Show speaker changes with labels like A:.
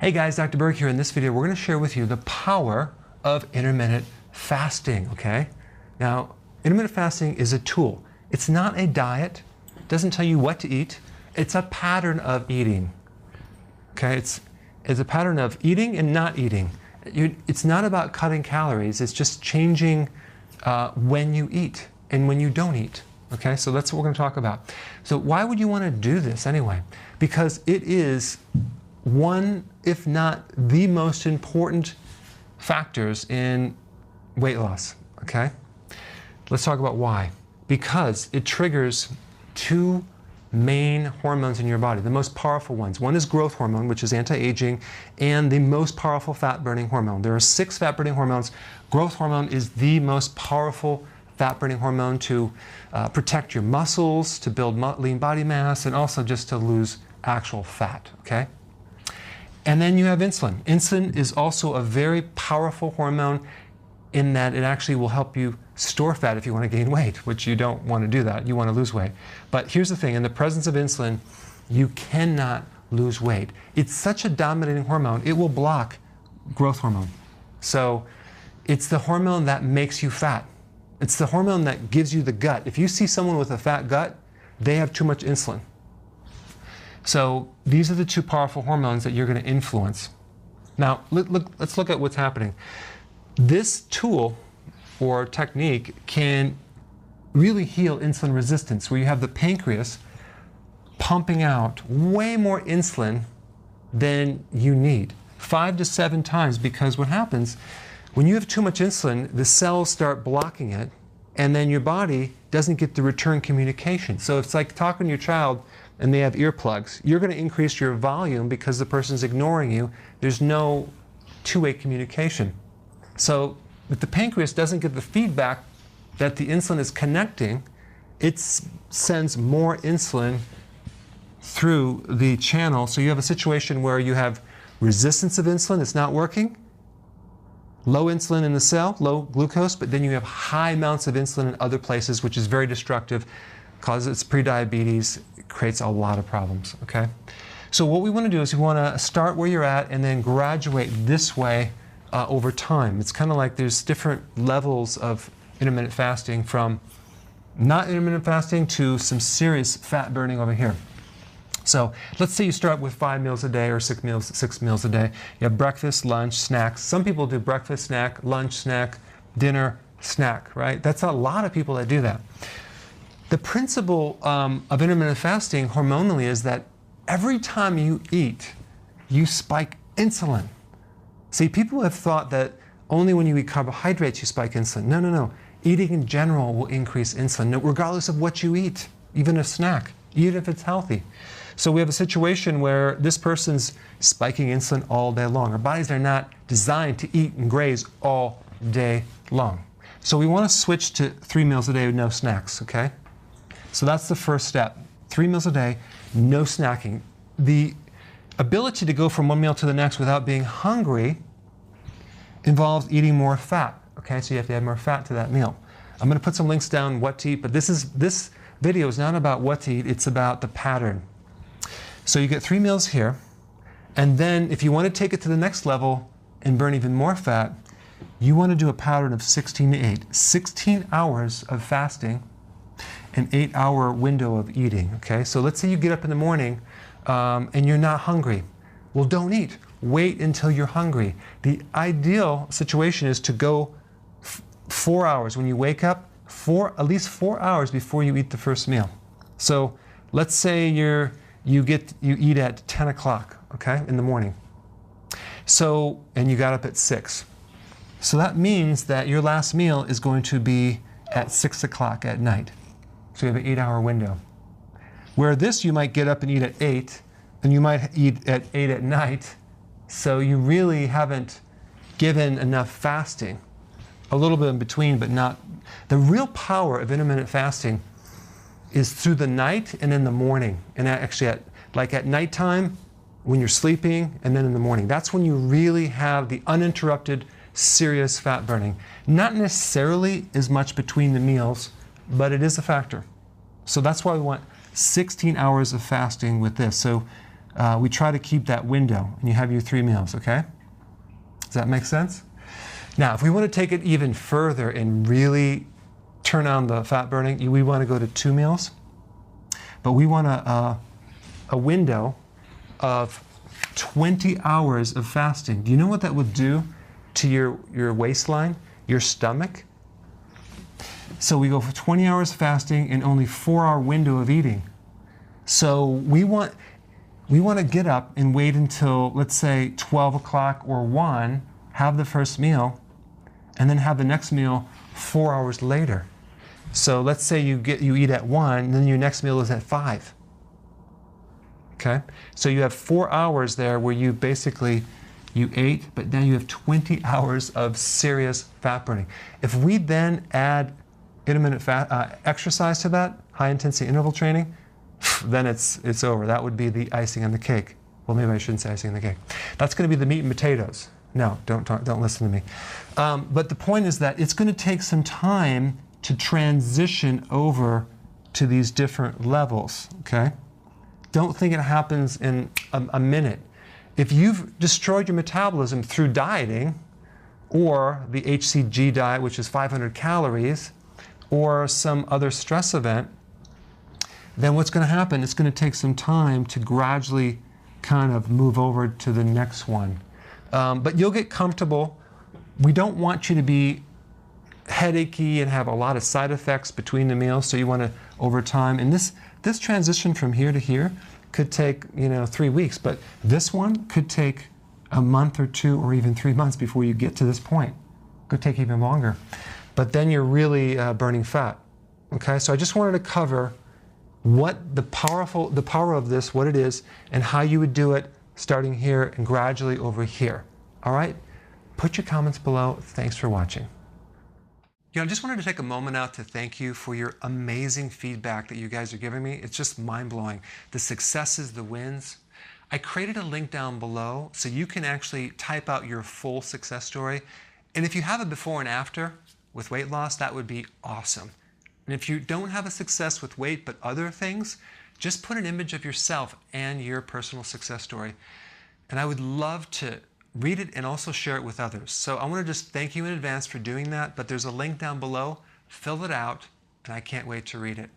A: Hey guys, Dr. Berg here. In this video, we're going to share with you the power of intermittent fasting, okay? Now, intermittent fasting is a tool. It's not a diet. It doesn't tell you what to eat. It's a pattern of eating, okay? It's a pattern of eating and not eating. It's not about cutting calories. It's just changing when you eat and when you don't eat, okay? So that's what we're going to talk about. So why would you want to do this anyway? Because it is one, if not the most important factors in weight loss, okay? Let's talk about why. Because it triggers two main hormones in your body, the most powerful ones. One is growth hormone, which is anti-aging, and the most powerful fat-burning hormone. There are 6 fat-burning hormones. Growth hormone is the most powerful fat-burning hormone to protect your muscles, to build lean body mass, and also just to lose actual fat, okay? And then you have insulin. Insulin is also a very powerful hormone in that it actually will help you store fat if you want to gain weight, which you don't want to do that. You want to lose weight. But here's the thing. In the presence of insulin, you cannot lose weight. It's such a dominating hormone, it will block growth hormone. So it's the hormone that makes you fat. It's the hormone that gives you the gut. If you see someone with a fat gut, they have too much insulin. So these are the 2 powerful hormones that you're going to influence. Now, let's look at what's happening. This tool or technique can really heal insulin resistance, where you have the pancreas pumping out way more insulin than you need, 5 to 7 times, because what happens when you have too much insulin, the cells start blocking it, and then your body doesn't get the return communication. So it's like talking to your child and they have earplugs. You're going to increase your volume because the person's ignoring you. There's no two-way communication. So if the pancreas doesn't get the feedback that the insulin is connecting, it sends more insulin through the channel. So you have a situation where you have resistance of insulin, it's not working, low insulin in the cell, low glucose, but then you have high amounts of insulin in other places, which is very destructive, causes prediabetes, creates a lot of problems, okay? So what we want to do is we want to start where you're at and then graduate this way over time. It's kind of like there's different levels of intermittent fasting, from not intermittent fasting to some serious fat burning over here. So let's say you start with 5 meals a day or 6 meals a day. You have breakfast, lunch, snacks. Some people do breakfast, snack, lunch, snack, dinner, snack, right? That's a lot of people that do that. The principle of intermittent fasting hormonally is that every time you eat, you spike insulin. See, people have thought that only when you eat carbohydrates you spike insulin. No, no, no. Eating in general will increase insulin, regardless of what you eat, even a snack, even if it's healthy. So we have a situation where this person's spiking insulin all day long. Our bodies are not designed to eat and graze all day long. So we want to switch to 3 meals a day with no snacks, okay? So that's the first step. 3 meals a day, no snacking. The ability to go from one meal to the next without being hungry involves eating more fat, okay? So you have to add more fat to that meal. I'm going to put some links down what to eat, but this video is not about what to eat, it's about the pattern. So you get 3 meals here, and then if you want to take it to the next level and burn even more fat, you want to do a pattern of 16 to 8. 16 hours of fasting, an 8-hour window of eating, okay? So let's say you get up in the morning and you're not hungry. Well, don't eat. Wait until you're hungry. The ideal situation is to go 4 hours when you wake up, at least 4 hours before you eat the first meal. So let's say you eat at 10 o'clock, okay, in the morning. So, and you got up at 6. So that means that your last meal is going to be at 6 o'clock at night. So you have an 8-hour window. Where this, you might get up and eat at 8, and you might eat at 8 at night, so you really haven't given enough fasting. A little bit in between, but not. The real power of intermittent fasting is through the night and in the morning. And actually, at nighttime, when you're sleeping, and then in the morning. That's when you really have the uninterrupted, serious fat burning. Not necessarily as much between the meals, but it is a factor. So that's why we want 16 hours of fasting with this. So we try to keep that window, and you have your 3 meals, okay? Does that make sense? Now, if we want to take it even further and really turn on the fat burning, we want to go to 2 meals, but we want a window of 20 hours of fasting. Do you know what that would do to your waistline, your stomach? So we go for 20 hours fasting and only 4-hour window of eating. So we want to get up and wait until, let's say, 12 o'clock or 1, have the first meal, and then have the next meal 4 hours later. So let's say you eat at 1, and then your next meal is at 5. Okay? So you have 4 hours there where you ate, but now you have 20 hours of serious fat burning. If we then add intermittent exercise to that, high intensity interval training, then it's over. That would be the icing on the cake. Well, maybe I shouldn't say icing on the cake. That's going to be the meat and potatoes. No, don't listen to me. But the point is that it's going to take some time to transition over to these different levels, okay? Don't think it happens in a minute. If you've destroyed your metabolism through dieting, or the HCG diet, which is 500 calories, or some other stress event, then what's going to happen, it's going to take some time to gradually kind of move over to the next one. But you'll get comfortable. We don't want you to be headachy and have a lot of side effects between the meals, so you want to, over time, and this transition from here to here could take 3 weeks, but this one could take a month or 2 or even 3 months before you get to this point. Could take even longer. But then you're really burning fat. Okay, so I just wanted to cover what the power of this, what it is, and how you would do it starting here and gradually over here. All right? Put your comments below. Thanks for watching. I just wanted to take a moment out to thank you for your amazing feedback that you guys are giving me. It's just mind-blowing. The successes, the wins. I created a link down below so you can actually type out your full success story. And if you have a before and after with weight loss, that would be awesome. And if you don't have a success with weight but other things, just put an image of yourself and your personal success story. And I would love to read it and also share it with others. So I want to just thank you in advance for doing that, but there's a link down below. Fill it out, and I can't wait to read it.